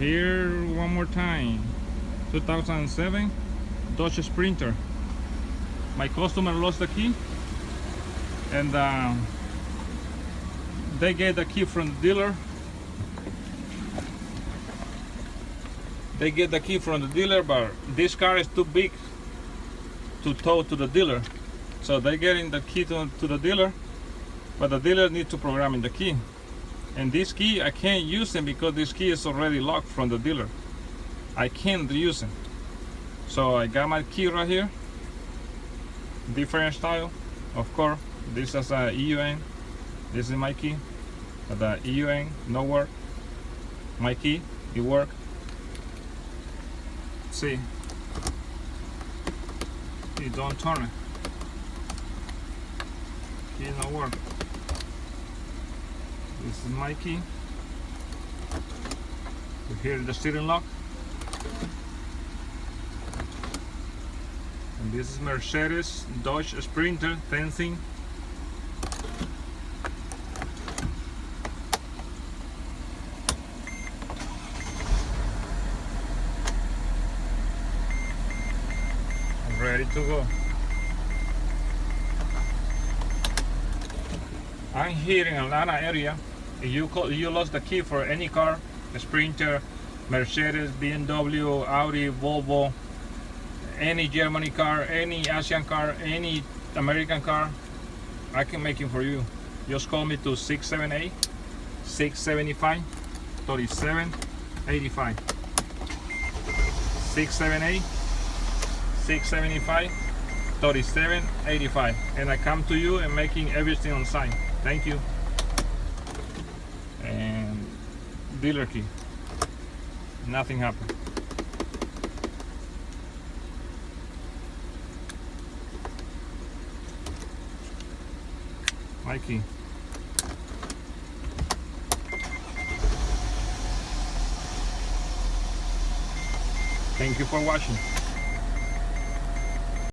Here one more time. 2007 Dodge Sprinter. My customer lost the key, and they get the key from the dealer. They get the key from the dealer, but this car is too big to tow to the dealer. So they getting the key to the dealer, but the dealer needs to program in the key. And this key, I can't use it because this key is already locked from the dealer. I can't use it. So I got my key right here. Different style, of course. This is a EUN. This is my key. But the EUN no work. My key, it work. See, it don't turn it. Key not work. This is my key. Here is the steering lock. And this is Mercedes Dodge Sprinter fencing. Ready to go. I'm here in Atlanta area. If you lost the key for any car, a Sprinter, Mercedes, BMW, Audi, Volvo, any Germany car, any Asian car, any American car, I can make it for you. Just call me to 678-675-3785. 678-675-3785, and I come to you and making everything on site. Thank you. And dealer key. Nothing happened. My key. Thank you for watching.